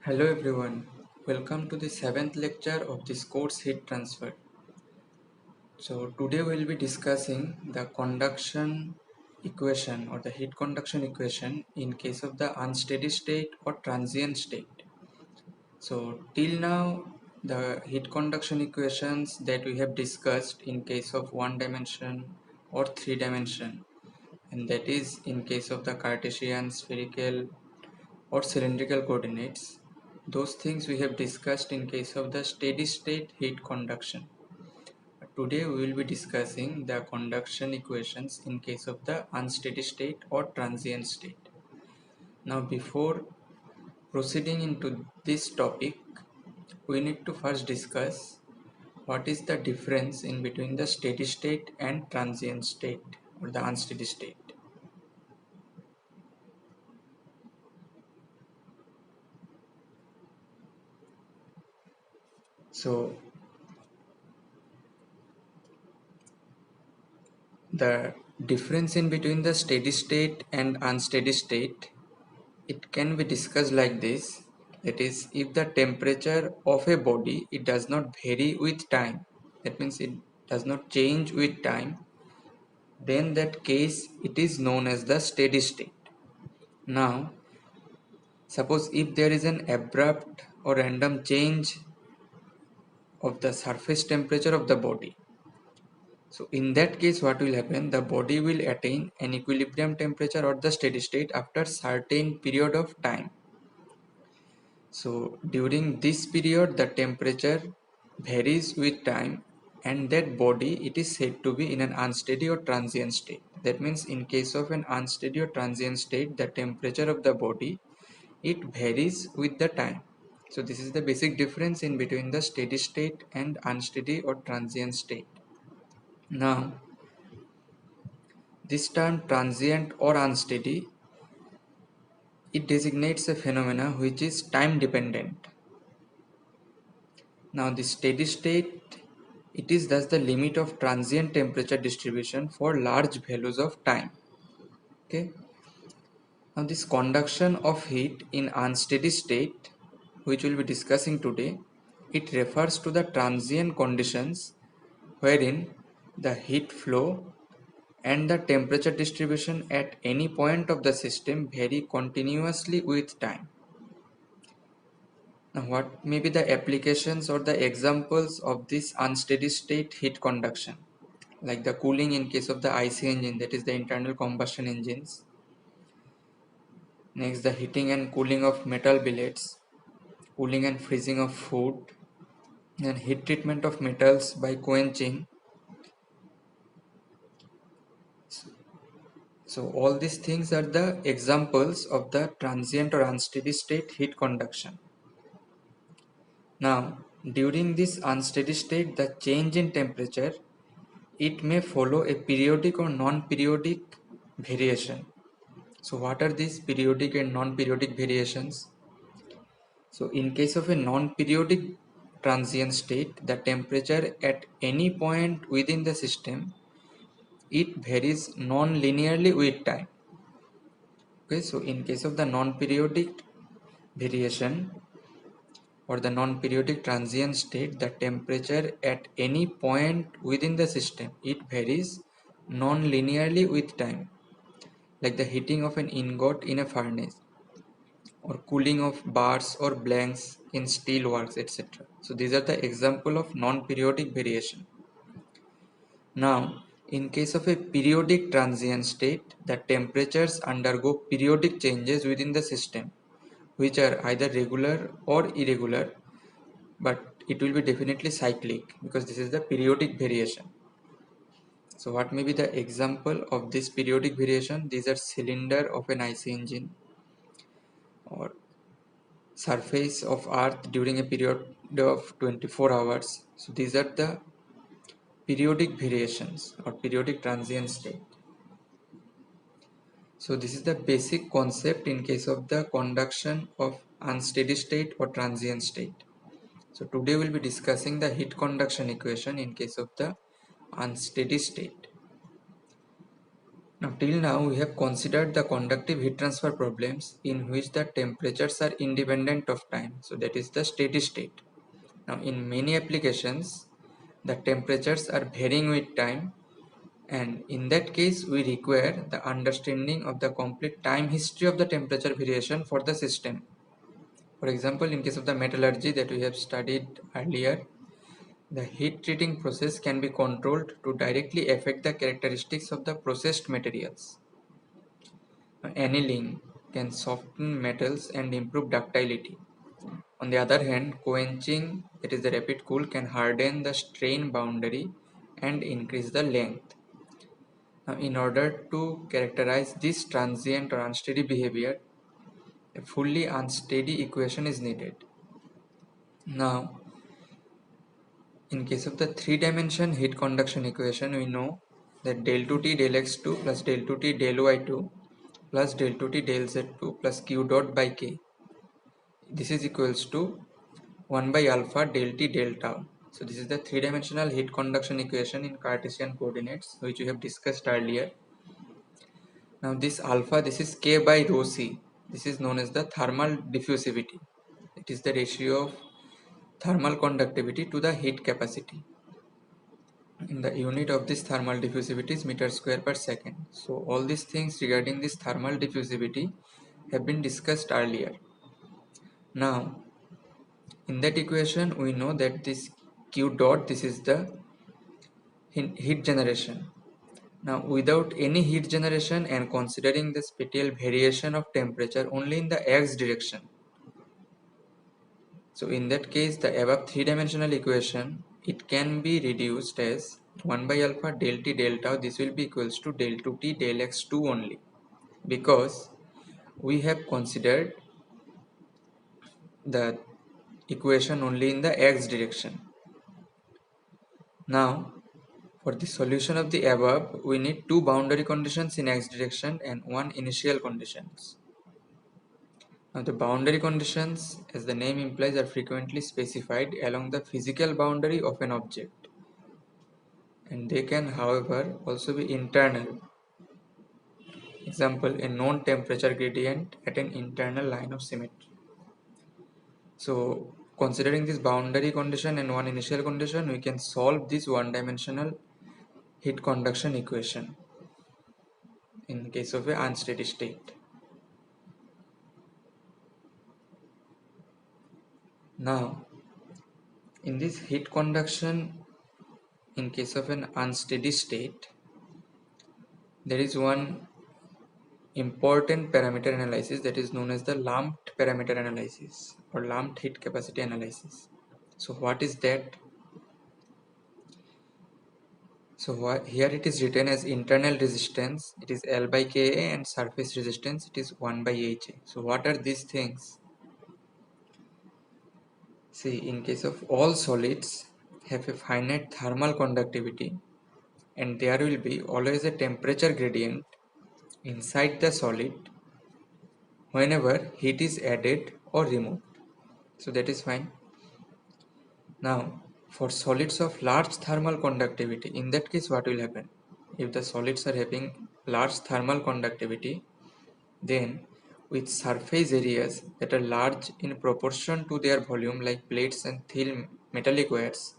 Hello everyone, welcome to the 7th lecture of this course Heat Transfer. So today we will be discussing the conduction equation or the heat conduction equation in case of the unsteady state or transient state. So till now the heat conduction equations that we have discussed in case of one dimension or three dimension, and that is in case of the Cartesian, spherical or cylindrical coordinates. Those things we have discussed in case of the steady state heat conduction. Today we will be discussing the conduction equations in case of the unsteady state or transient state. Now before proceeding into this topic, we need to first discuss what is the difference in between the steady state and transient state or the unsteady state. So the difference in between the steady state and unsteady state, it can be discussed like this. That is, if the temperature of a body, it does not vary with time, that means it does not change with time, then that case it is known as the steady state. Now suppose if there is an abrupt or random change of the surface temperature of the body, so in that case what will happen, the body will attain an equilibrium temperature or the steady state after certain period of time. So during this period the temperature varies with time, and that body it is said to be in an unsteady or transient state. That means in case of an unsteady or transient state, the temperature of the body it varies with the time. So this is the basic difference in between the steady state and unsteady or transient state. Now this term transient or unsteady, it designates a phenomena which is time dependent. Now the steady state, it is thus the limit of transient temperature distribution for large values of time. Okay. Now this conduction of heat in unsteady state, which we will be discussing today, it refers to the transient conditions wherein the heat flow and the temperature distribution at any point of the system vary continuously with time. Now what may be the applications or the examples of this unsteady state heat conduction? Like the cooling in case of the IC engine, that is the internal combustion engines. Next, the heating and cooling of metal billets, cooling and freezing of food, and heat treatment of metals by quenching. So all these things are the examples of the transient or unsteady state heat conduction. Now, during this unsteady state, the change in temperature, it may follow a periodic or non-periodic variation. So what are these periodic and non-periodic variations? So in case of a non-periodic transient state, the temperature at any point within the system, it varies non-linearly with time. Okay, so in case of the non-periodic variation or the non-periodic transient state, the temperature at any point within the system, it varies non-linearly with time, like the heating of an ingot in a furnace or cooling of bars or blanks in steel works, etc. So these are the example of non-periodic variation. Now, in case of a periodic transient state, the temperatures undergo periodic changes within the system, which are either regular or irregular, but it will be definitely cyclic because this is the periodic variation. So what may be the example of this periodic variation? These are cylinder of an IC engine or surface of earth during a period of 24 hours. So these are the periodic variations or periodic transient state. So this is the basic concept in case of the conduction of unsteady state or transient state. So today we'll be discussing the heat conduction equation in case of the unsteady state. Now till now we have considered the conductive heat transfer problems in which the temperatures are independent of time. So that is the steady state. Now in many applications the temperatures are varying with time, and in that case we require the understanding of the complete time history of the temperature variation for the system. For example, in case of the metallurgy that we have studied earlier, the heat treating process can be controlled to directly affect the characteristics of the processed materials. Annealing can soften metals and improve ductility. On the other hand, quenching, that is the rapid cool, can harden the strain boundary and increase the length. Now, in order to characterize this transient or unsteady behavior, a fully unsteady equation is needed. Now, in case of the three-dimension heat conduction equation, we know that del 2t del x2 plus del 2t del y2 plus del 2t del z2 plus q dot by k. This is equals to 1 by alpha del t del tau. So this is the three-dimensional heat conduction equation in Cartesian coordinates which we have discussed earlier. Now this alpha, this is k by rho c. This is known as the thermal diffusivity. It is the ratio of thermal conductivity to the heat capacity. And the unit of this thermal diffusivity is meter square per second. So all these things regarding this thermal diffusivity have been discussed earlier. Now in that equation we know that this q dot, this is the heat generation. Now without any heat generation and considering the spatial variation of temperature only in the x direction, so in that case the above three-dimensional equation, it can be reduced as 1 by alpha del t del tau, this will be equals to del 2t del x2 only, because we have considered the equation only in the x direction. Now for the solution of the above, we need two boundary conditions in x direction and one initial conditions. Now the boundary conditions, as the name implies, are frequently specified along the physical boundary of an object, and they can however also be internal. Example, a known temperature gradient at an internal line of symmetry. So considering this boundary condition and one initial condition, we can solve this one-dimensional heat conduction equation in case of an unsteady state. Now in this heat conduction in case of an unsteady state, there is one important parameter analysis that is known as the lumped parameter analysis or lumped heat capacity analysis. So what is that? So here it is written as internal resistance, it is L by Ka, and surface resistance, it is 1 by Ha. So what are these things? See, in case of all solids have a finite thermal conductivity, and there will be always a temperature gradient inside the solid whenever heat is added or removed. So that is fine. Now for solids of large thermal conductivity, in that case what will happen? If the solids are having large thermal conductivity, then with surface areas that are large in proportion to their volume like plates and thin metallic wires,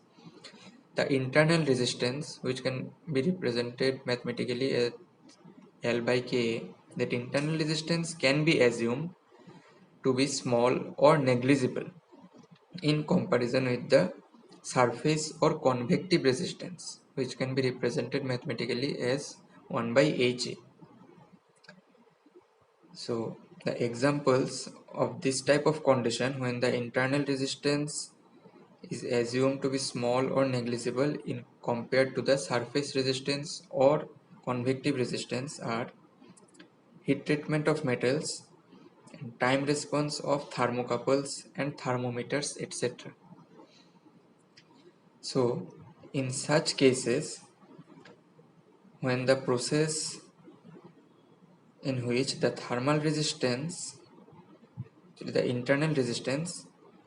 the internal resistance, which can be represented mathematically as L by Ka, that internal resistance can be assumed to be small or negligible in comparison with the surface or convective resistance, which can be represented mathematically as 1 by Ha. So the examples of this type of condition when the internal resistance is assumed to be small or negligible in compared to the surface resistance or convective resistance are heat treatment of metals and time response of thermocouples and thermometers, etc. So in such cases, when the process in which the thermal resistance, the internal resistance,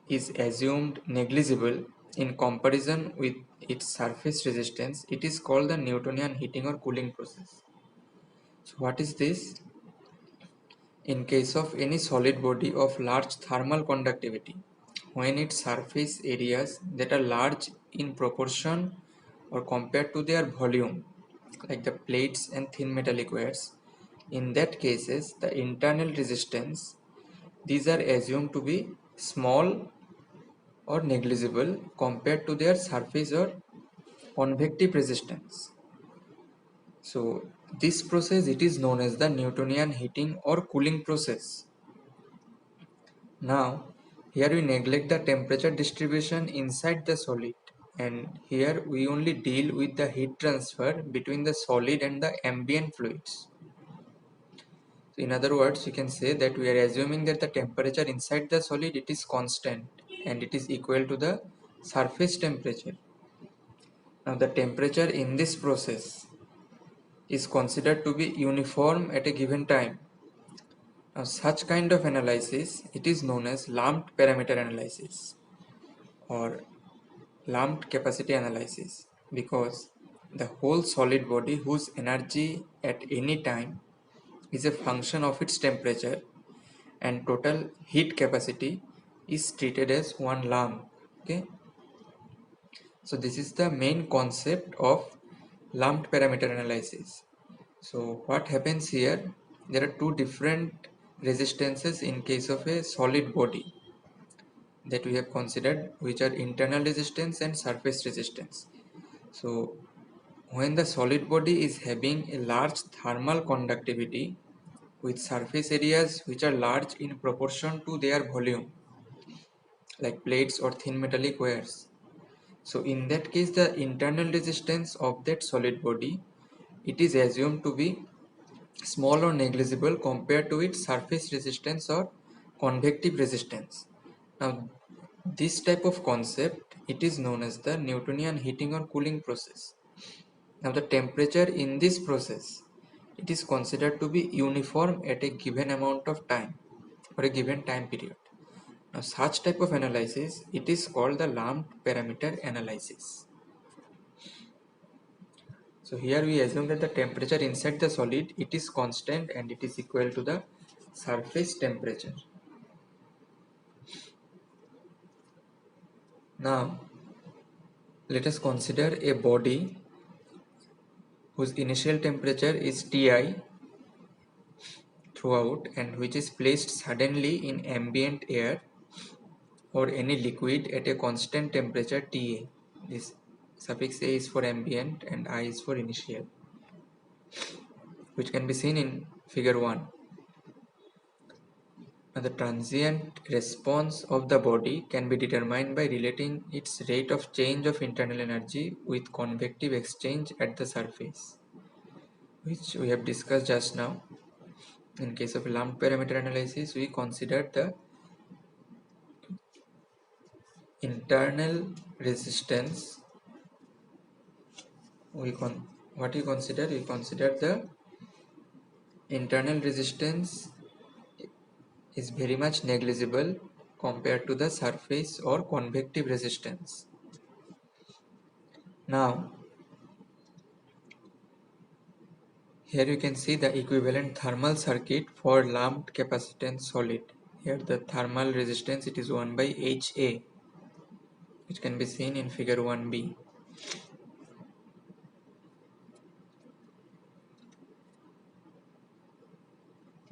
is assumed negligible in comparison with its surface resistance, it is called the Newtonian heating or cooling process. So what is this? In case of any solid body of large thermal conductivity, when its surface areas that are large in proportion or compared to their volume, like the plates and thin metallic wires, in that cases the internal resistance, these are assumed to be small or negligible compared to their surface or convective resistance. So this process, it is known as the Newtonian heating or cooling process. Now here we neglect the temperature distribution inside the solid, and here we only deal with the heat transfer between the solid and the ambient fluids. So in other words, you can say that we are assuming that the temperature inside the solid, it is constant and it is equal to the surface temperature. Now the temperature in this process is considered to be uniform at a given time. Now such kind of analysis, it is known as lumped parameter analysis or lumped capacity analysis, because the whole solid body whose energy at any time is a function of its temperature and total heat capacity is treated as one lump. Okay, so this is the main concept of lumped parameter analysis. So what happens here, there are two different resistances in case of a solid body that we have considered, which are internal resistance and surface resistance. So when the solid body is having a large thermal conductivity with surface areas which are large in proportion to their volume, like plates or thin metallic wires, so in that case the internal resistance of that solid body, it is assumed to be small or negligible compared to its surface resistance or convective resistance. Now this type of concept, it is known as the Newtonian heating or cooling process. Now the temperature in this process, it is considered to be uniform at a given amount of time or a given time period. Now such type of analysis, it is called the lumped parameter analysis. So here we assume that the temperature inside the solid, it is constant and it is equal to the surface temperature. Now let us consider a body whose initial temperature is Ti throughout and which is placed suddenly in ambient air or any liquid at a constant temperature Ta. This suffix A is for ambient and I is for initial, which can be seen in figure 1. Now, the transient response of the body can be determined by relating its rate of change of internal energy with convective exchange at the surface, which we have discussed just now. In case of lumped parameter analysis, we consider the internal resistance. What we consider? We consider the internal resistance is very much negligible compared to the surface or convective resistance. Now here you can see the equivalent thermal circuit for lumped capacitance solid. Here the thermal resistance, it is 1 by HA, which can be seen in figure 1b.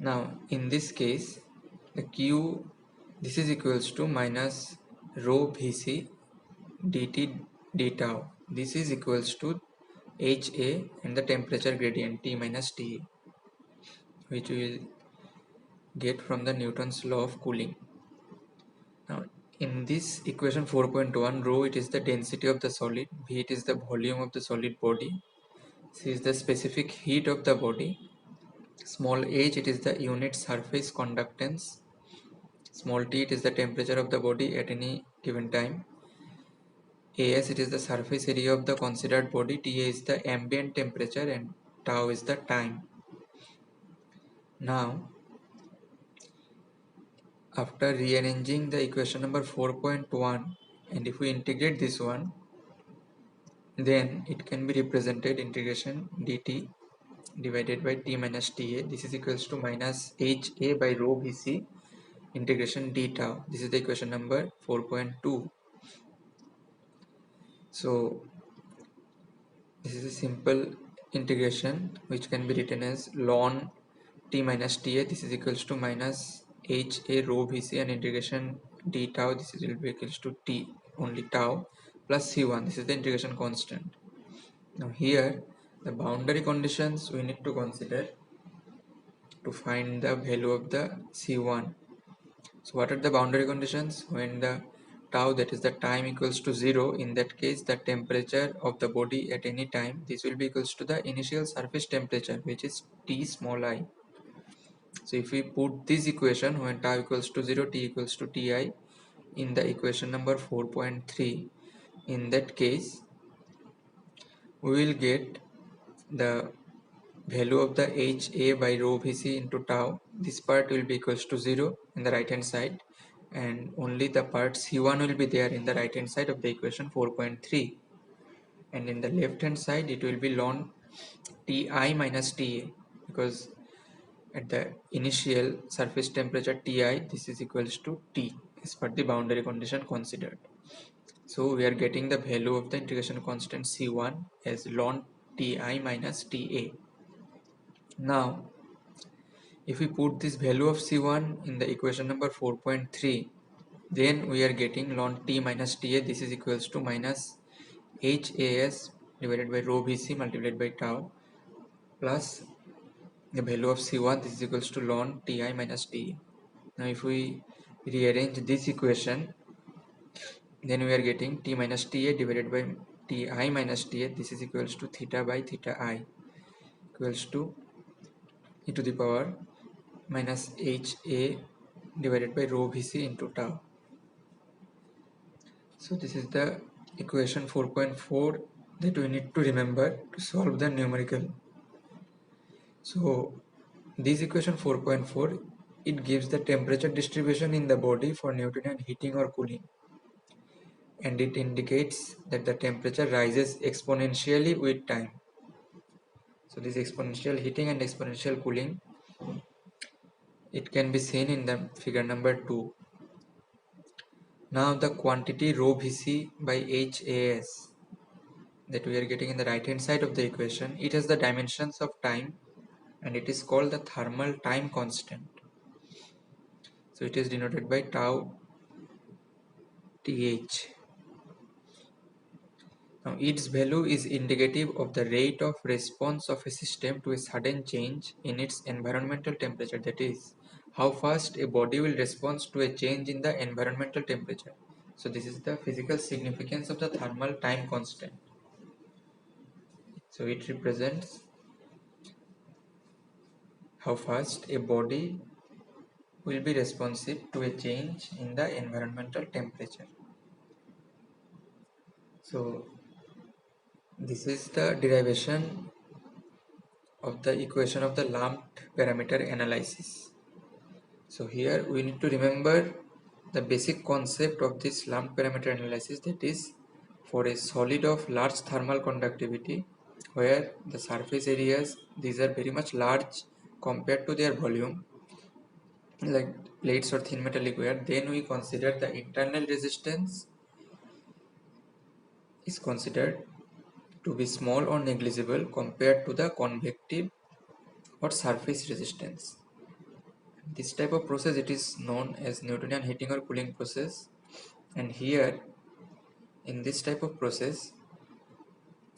Now in this case the Q, this is equals to minus rho Vc dt d tau. This is equals to HA and the temperature gradient T minus T, which we will get from the Newton's law of cooling. Now in this equation 4.1, rho it is the density of the solid, V it is the volume of the solid body, C is the specific heat of the body, small h it is the unit surface conductance, small t it is the temperature of the body at any given time, As it is the surface area of the considered body, Ta is the ambient temperature and tau is the time. Now after rearranging the equation number 4.1, and if we integrate this one, then it can be represented integration dt divided by T minus TA. This is equals to minus HA by rho Vc integration d tau. This is the equation number 4.2. So this is a simple integration which can be written as ln T minus TA. This is equals to minus HA rho Vc and integration d tau. This is will be equals to T only tau plus C1. This is the integration constant. Now here the boundary conditions we need to consider to find the value of the C1. So what are the boundary conditions? When the tau, that is the time, equals to 0, in that case the temperature of the body at any time, this will be equals to the initial surface temperature, which is T small I. So if we put this equation when tau equals to 0, T equals to Ti in the equation number 4.3, in that case we will get the value of the HA by rho Vc into tau. This part will be equals to 0 in the right hand side, and only the part C1 will be there in the right hand side of the equation 4.3, and in the left hand side it will be ln Ti minus Ta, because at the initial surface temperature Ti, this is equals to T as per the boundary condition considered. So we are getting the value of the integration constant C1 as ln Ti minus Ta. Now if we put this value of C1 in the equation number 4.3, then we are getting ln T minus Ta. This is equals to minus HAS divided by rho Vc multiplied by tau plus the value of C1. This is equals to ln Ti minus Ta. Now if we rearrange this equation, then we are getting T minus Ta divided by Ti minus Ta. This is equals to theta by theta I equals to e to the power minus HA divided by rho Vc into tau. So this is the equation 4.4 that we need to remember to solve the numerical. So this equation 4.4, it gives the temperature distribution in the body for Newtonian heating or cooling, and it indicates that the temperature rises exponentially with time. So this exponential heating and exponential cooling, it can be seen in the figure number 2. Now the quantity rho Vc by HAS that we are getting in the right hand side of the equation, it has the dimensions of time, and it is called the thermal time constant. So it is denoted by tau Th. Now its value is indicative of the rate of response of a system to a sudden change in its environmental temperature, that is how fast a body will respond to a change in the environmental temperature. So this is the physical significance of the thermal time constant. So it represents how fast a body will be responsive to a change in the environmental temperature. So this is the derivation of the equation of the lumped parameter analysis. So here we need to remember the basic concept of this lumped parameter analysis, that is for a solid of large thermal conductivity where the surface areas, these are very much large compared to their volume, like plates or thin metallic wire, then we consider the internal resistance is considered to be small or negligible compared to the convective or surface resistance. This type of process, it is known as Newtonian heating or cooling process, and here in this type of process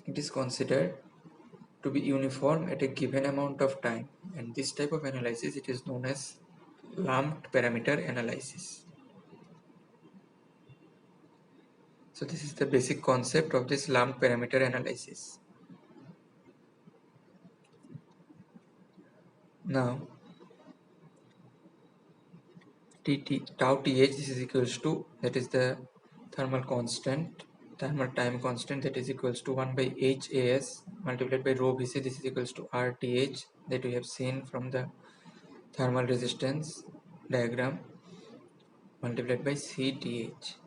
it is considered to be uniform at a given amount of time, and this type of analysis, it is known as lumped parameter analysis. So this is the basic concept of this lumped parameter analysis. Now tau Th, this is equals to, that is the thermal constant, thermal time constant, that is equals to 1 by HAS multiplied by rho Vc. This is equals to RTH that we have seen from the thermal resistance diagram multiplied by CTH.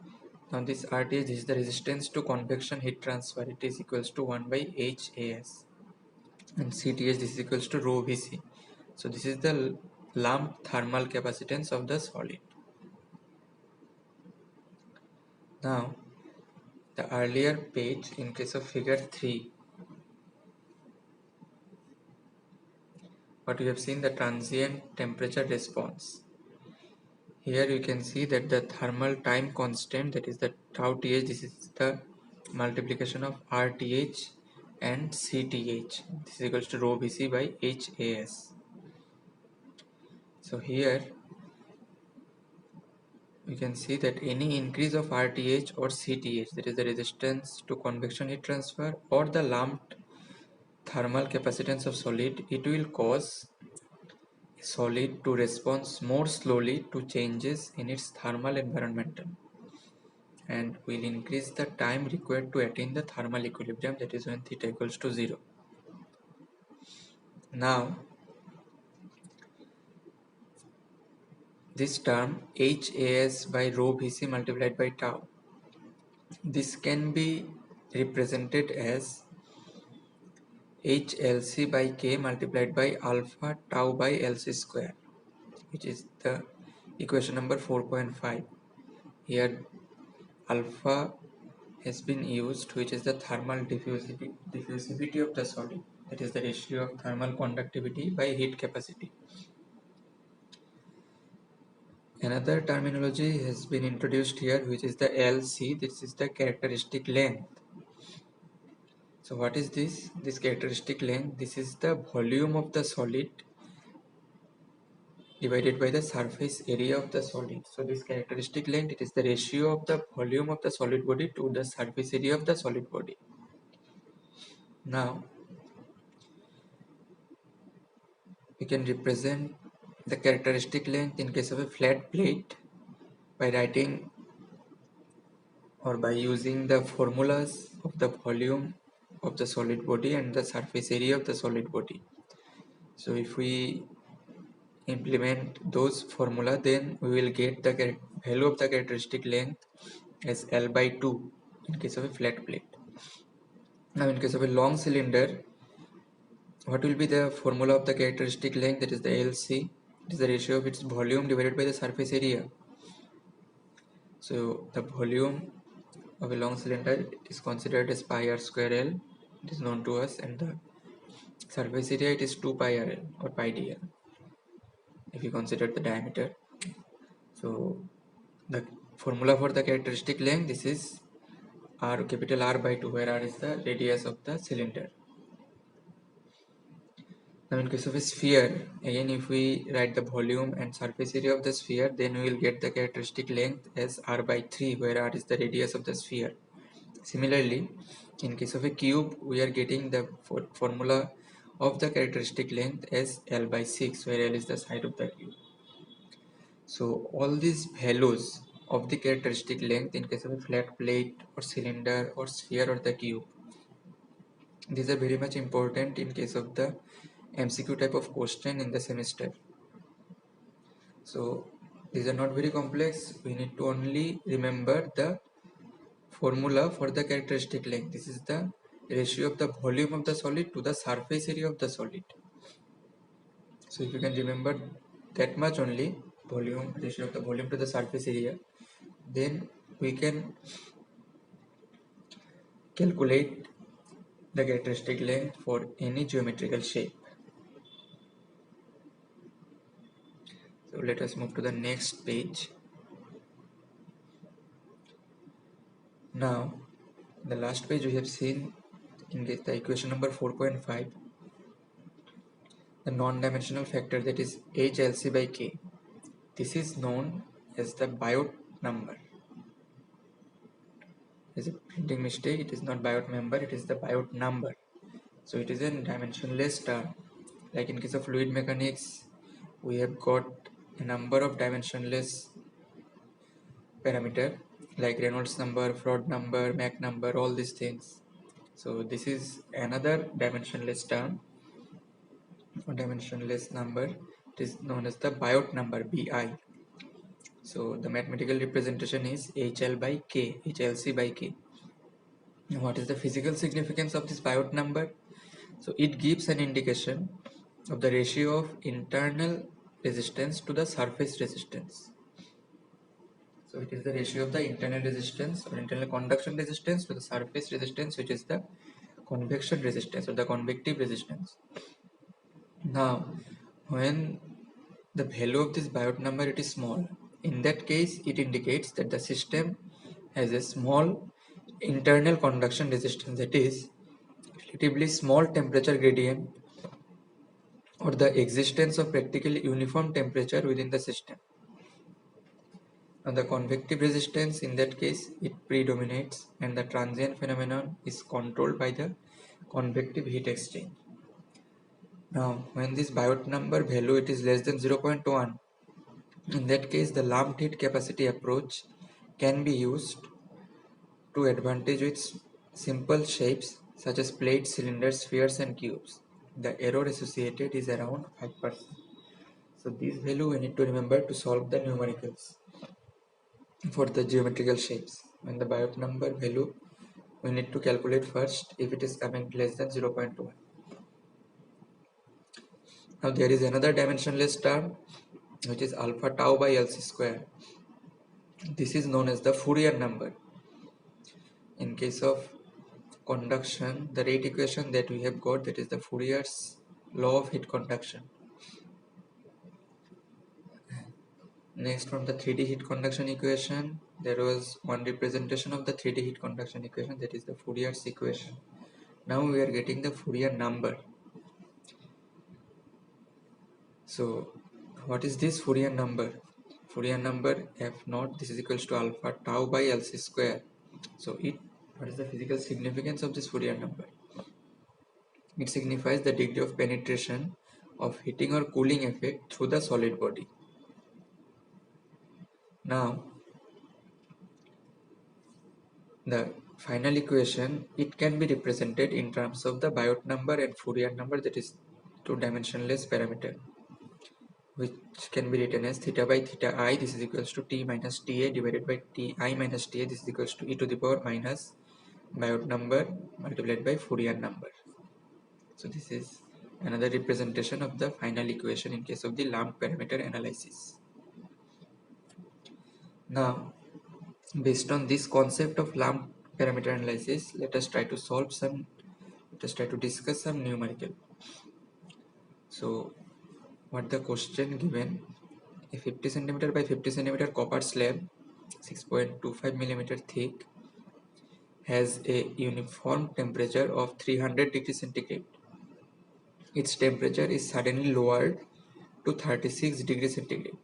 Now this RTH is the resistance to convection heat transfer. It is equals to 1 by HAS. and Cth, this is equals to rho Vc. So this is the lump thermal capacitance of the solid. Now the earlier page, in case of figure 3, what we have seen, the transient temperature response. Here you can see that the thermal time constant, that is the tau Th, this is the multiplication of Rth and Cth. This is equals to rho Vc by Has. So here you can see that any increase of Rth or Cth, that is the resistance to convection heat transfer or the lumped thermal capacitance of solid, it will cause a solid to respond more slowly to changes in its thermal environment and will increase the time required to attain the thermal equilibrium, that is when theta equals to 0. Now this term HAS by rho Vc multiplied by tau, this can be represented as HLC by K multiplied by alpha tau by LC square, which is the equation number 4.5. Here alpha has been used, which is the thermal diffusivity of the solid, that is the ratio of thermal conductivity by heat capacity. Another terminology has been introduced here, which is the LC. This is the characteristic length. So what is this? This characteristic length, this is the volume of the solid divided by the surface area of the solid. So this characteristic length, it is the ratio of the volume of the solid body to the surface area of the solid body. Now we can represent the characteristic length in case of a flat plate by writing or by using the formulas of the volume of the solid body and the surface area of the solid body. So if we implement those formula, then we will get the value of the characteristic length as L by 2 in case of a flat plate. Now in case of a long cylinder, what will be the formula of the characteristic length? That is the LC. It is the ratio of its volume divided by the surface area. So the volume of a long cylinder is considered as pi r square L. It is known to us, and the surface area, it is 2 pi rl or pi dl if you consider the diameter. So the formula for the characteristic length, this is r, capital R by 2, where r is the radius of the cylinder. Now in case of a sphere, again if we write the volume and surface area of the sphere, then we will get the characteristic length as r by 3, where r is the radius of the sphere. Similarly, in case of a cube, we are getting the formula of the characteristic length as L by 6, where L is the side of the cube. So all these values of the characteristic length in case of a flat plate or cylinder or sphere or the cube, these are very much important in case of the MCQ type of question in the semester. So these are not very complex. We need to only remember the formula for the characteristic length. This is the ratio of the volume of the solid to the surface area of the solid. So if you can remember that much only, volume, ratio of the volume to the surface area, then we can calculate the characteristic length for any geometrical shape. So let us move to the next page. Now the last page we have seen in the equation number 4.5, the non-dimensional factor, that is HLC by K. This is known as the Biot number. There's a printing mistake, it is not Biot member, it is the Biot number. So it is a dimensionless term. Like in case of fluid mechanics, we have got a number of dimensionless parameter like Reynolds number, Froude number, Mach number, all these things. So this is another dimensionless term or dimensionless number. It is known as the Biot number, Bi. So the mathematical representation is HL by K, HLC by K. Now what is the physical significance of this Biot number? So it gives an indication of the ratio of internal resistance to the surface resistance. So it is the ratio of the internal resistance or internal conduction resistance to the surface resistance, which is the convection resistance or the convective resistance. Now, when the value of this Biot number it is small, in that case it indicates that the system has a small internal conduction resistance, that is relatively small temperature gradient or the existence of practically uniform temperature within the system. Now the convective resistance, in that case it predominates and the transient phenomenon is controlled by the convective heat exchange. Now when this Biot number value it is less than 0.1, in that case the lumped heat capacity approach can be used to advantage with simple shapes such as plates, cylinders, spheres and cubes. The error associated is around 5%. So this value we need to remember to solve the numericals for the geometrical shapes. When the Biot number value we need to calculate first if it is coming less than 0.1. Now there is another dimensionless term which is alpha tau by LC square. This is known as the Fourier number. In case of conduction, the rate equation that we have got, that is the Fourier's law of heat conduction. Next, from the 3D heat conduction equation, there was one representation of the 3D heat conduction equation, that is the Fourier's equation. Now we are getting the Fourier number. So what is this Fourier number? Fourier number f naught, this is equals to alpha tau by LC square. So what is the physical significance of this Fourier number? It signifies the degree of penetration of heating or cooling effect through the solid body. Now the final equation, it can be represented in terms of the Biot number and Fourier number, that is two dimensionless parameter, which can be written as theta by theta I, this is equals to t minus ta divided by ti minus ta, this is equals to e to the power minus Biot number multiplied by Fourier number. So this is another representation of the final equation in case of the lumped parameter analysis. Now based on this concept of lumped parameter analysis, let us try to discuss some numerical. So what the question given, a 50 centimeter by 50 centimeter copper slab 6.25 millimeter thick has a uniform temperature of 300 degrees centigrade. Its temperature is suddenly lowered to 36 degrees centigrade.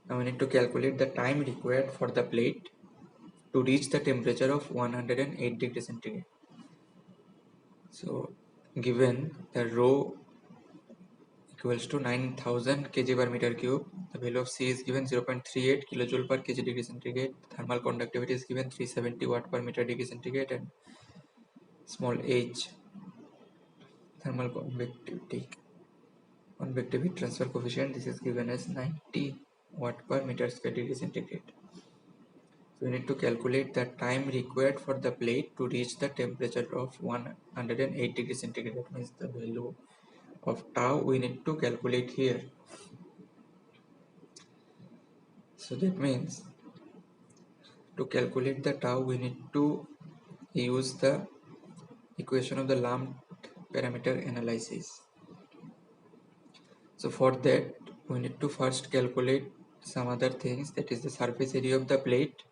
Now we need to calculate the time required for the plate to reach the temperature of 108 degrees centigrade. So given the rho equals to 9000 kg per meter cube, the value of C is given 0.38 kilojoule per kg degree centigrade, thermal conductivity is given 370 watt per meter degree centigrade, and small h thermal convective heat transfer coefficient, this is given as 90 watt per meter square degree centigrade. So we need to calculate the time required for the plate to reach the temperature of 108 degrees centigrade. That means the value of tau we need to calculate here. So that means to calculate the tau we need to use the equation of the lumped parameter analysis. So for that we need to first calculate some other things, that is the surface area of the plate,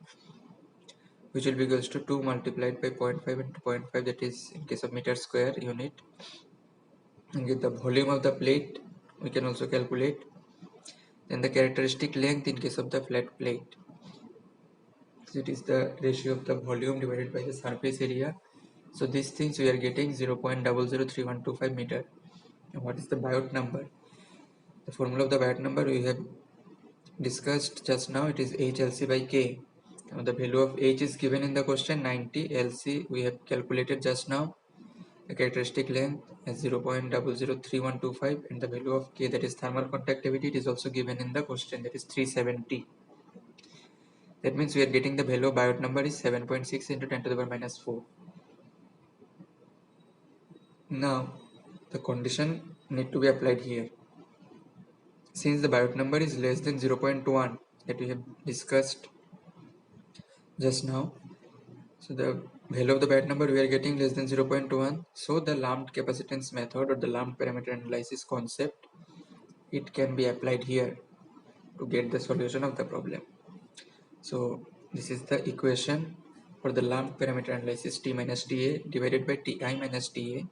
which will be equals to 2 multiplied by 0.5 into 0.5, that is in case of meter square unit, and get the volume of the plate we can also calculate, then the characteristic length in case of the flat plate. So it is the ratio of the volume divided by the surface area. So these things we are getting 0.003125 meter. And what is the Biot number? The formula of the Biot number we have discussed just now, it is HLC by K. Now the value of H is given in the question 90, LC we have calculated just now, the characteristic length as 0.003125, and the value of K, that is thermal conductivity, it is also given in the question, that is 370. That means we are getting the value of Biot number is 7.6 into 10 to the power minus 4. Now the condition need to be applied here. Since the Biot number is less than 0.1 that we have discussed just now, so the value of the Biot number we are getting less than 0.1, so the lumped capacitance method or the lumped parameter analysis concept, it can be applied here to get the solution of the problem. So this is the equation for the lumped parameter analysis: T minus Ta divided by Ti minus Ta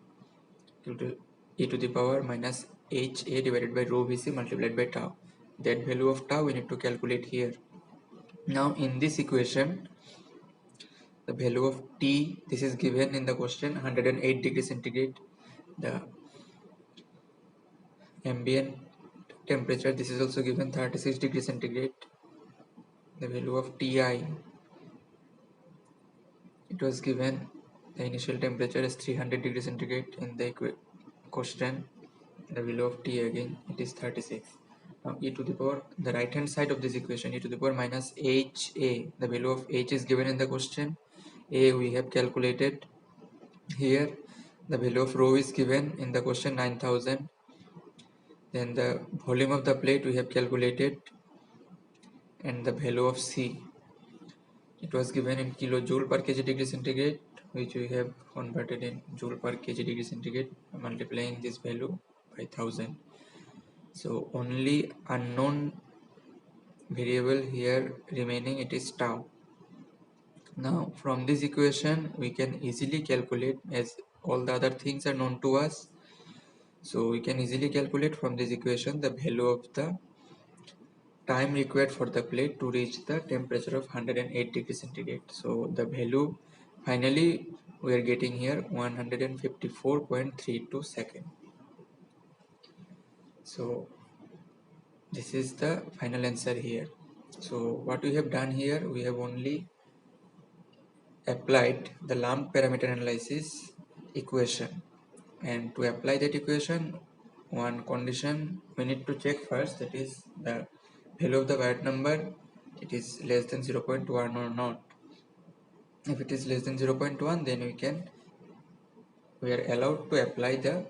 to e to the power minus Ha divided by rho Vc multiplied by tau. That value of tau we need to calculate here. Now in this equation, the value of T, this is given in the question 108 degrees centigrade. The ambient temperature, this is also given 36 degrees centigrade. The value of Ti, it was given the initial temperature is 300 degrees centigrade in the question. The value of T again, it is 36. Now e to the power, the right hand side of this equation, e to the power minus Ha, the value of H is given in the question. A we have calculated here. The value of rho is given in the question 9000. Then the volume of the plate we have calculated, and the value of C, it was given in kilojoule per kg degree centigrade, which we have converted in joule per kg degree centigrade, multiplying this value by 1000. So only unknown variable here remaining, it is tau. Now from this equation we can easily calculate, as all the other things are known to us, so we can easily calculate from this equation the value of the time required for the plate to reach the temperature of 108 degrees centigrade. So the value finally we are getting here 154.32 second. So this is the final answer here. So what we have done here, we have only applied the lumped parameter analysis equation, and to apply that equation, one condition we need to check first, that is the value of the Biot number, it is less than 0.1 or not. If it is less than 0.1, then we are allowed to apply the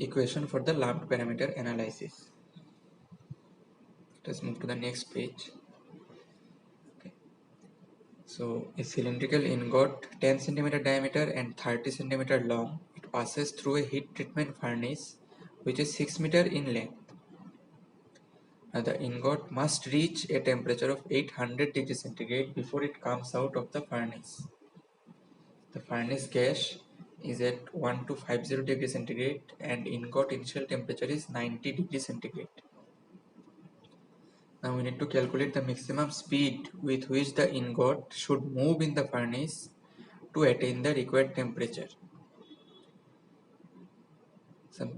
equation for the lumped parameter analysis. Let's move to the next page. Okay. So a cylindrical ingot 10 cm diameter and 30 cm long, it passes through a heat treatment furnace which is 6 meter in length. Now the ingot must reach a temperature of 800 degrees centigrade before it comes out of the furnace. The furnace gas is at 1250 degrees centigrade and ingot initial temperature is 90 degrees centigrade. Now we need to calculate the maximum speed with which the ingot should move in the furnace to attain the required temperature. So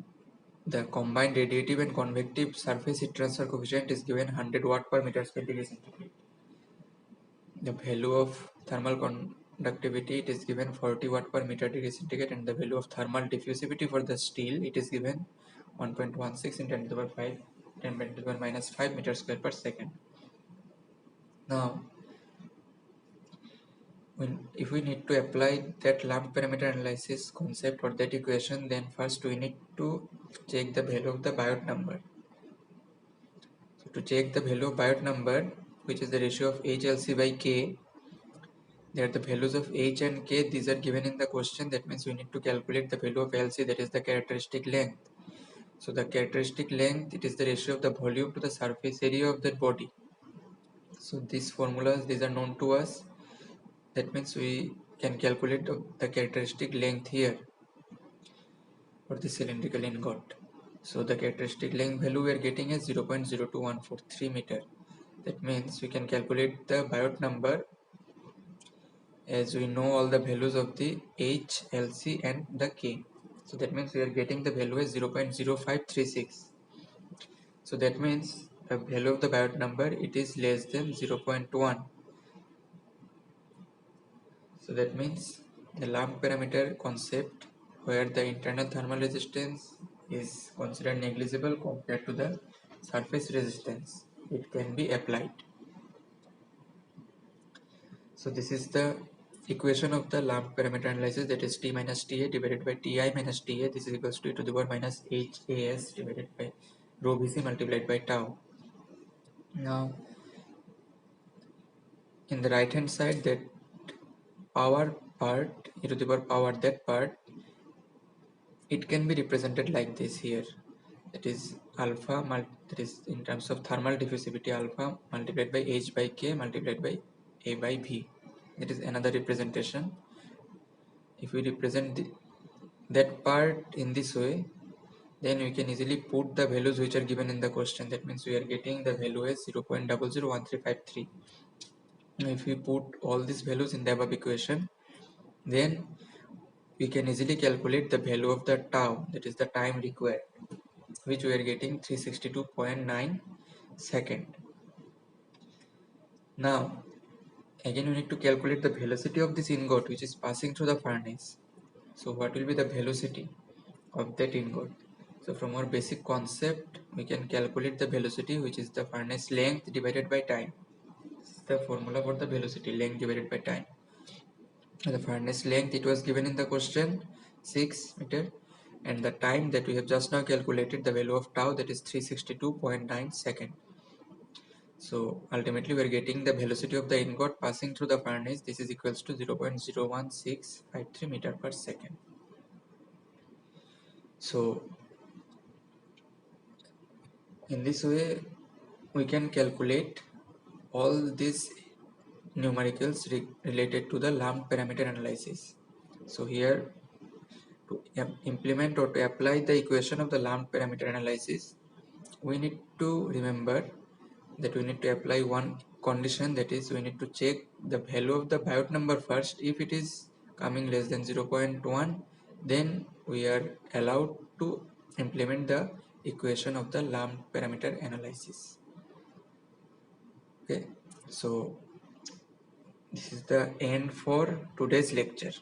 the combined radiative and convective surface heat transfer coefficient is given 100 watt per meter square degree centigrade. The value of thermal conductivity, it is given 40 watt per meter degree centigrade, and the value of thermal diffusivity for the steel, it is given 1.16 in 10 to the power 5 10 to the power minus 5 meter square per second. Now if we need to apply that lumped parameter analysis concept or that equation, then first we need to check the value of the Biot number. So to check the value of Biot number, which is the ratio of HLC by K, there the values of H and K, these are given in the question. That means we need to calculate the value of LC, that is the characteristic length. So the characteristic length, it is the ratio of the volume to the surface area of that body. So these formulas, these are known to us. That means we can calculate the characteristic length here for the cylindrical ingot. So the characteristic length value we are getting is 0.02143 meter. That means we can calculate the Biot number, as we know all the values of the H, LC and the K. So that means we are getting the value as 0.0536. So that means the value of the Biot number, it is less than 0.1. So that means the lumped parameter concept, where the internal thermal resistance is considered negligible compared to the surface resistance, it can be applied. So this is the equation of the lump parameter analysis, that is t minus ta divided by ti minus ta. This is equals to e to the power minus has divided by rho bc multiplied by tau. Now in the right hand side, that power part, e to the power that part, it can be represented like this here. That is alpha that is in terms of thermal diffusivity, alpha multiplied by h by k multiplied by a by v. That is another representation. If we represent that part in this way, then we can easily put the values which are given in the question. That means we are getting the value as 0.001353. Now if we put all these values in the above equation, then we can easily calculate the value of the tau, that is the time required, which we are getting 362.9 second. Now again we need to calculate the velocity of this ingot which is passing through the furnace. So what will be the velocity of that ingot? So from our basic concept, we can calculate the velocity, which is the furnace length divided by time. This is the formula for the velocity, length divided by time. The furnace length, it was given in the question, 6 meter, and the time that we have just now calculated, the value of tau, that is 362.9 second. So ultimately we are getting the velocity of the ingot passing through the furnace. This is equals to 0.01653 meter per second. So in this way we can calculate all these numericals related to the lump parameter analysis. So here, to implement or to apply the equation of the lump parameter analysis, we need to remember that we need to apply one condition, that is we need to check the value of the Biot number first. If it is coming less than 0.1, then we are allowed to implement the equation of the lump parameter analysis. Okay, so this is the end for today's lecture.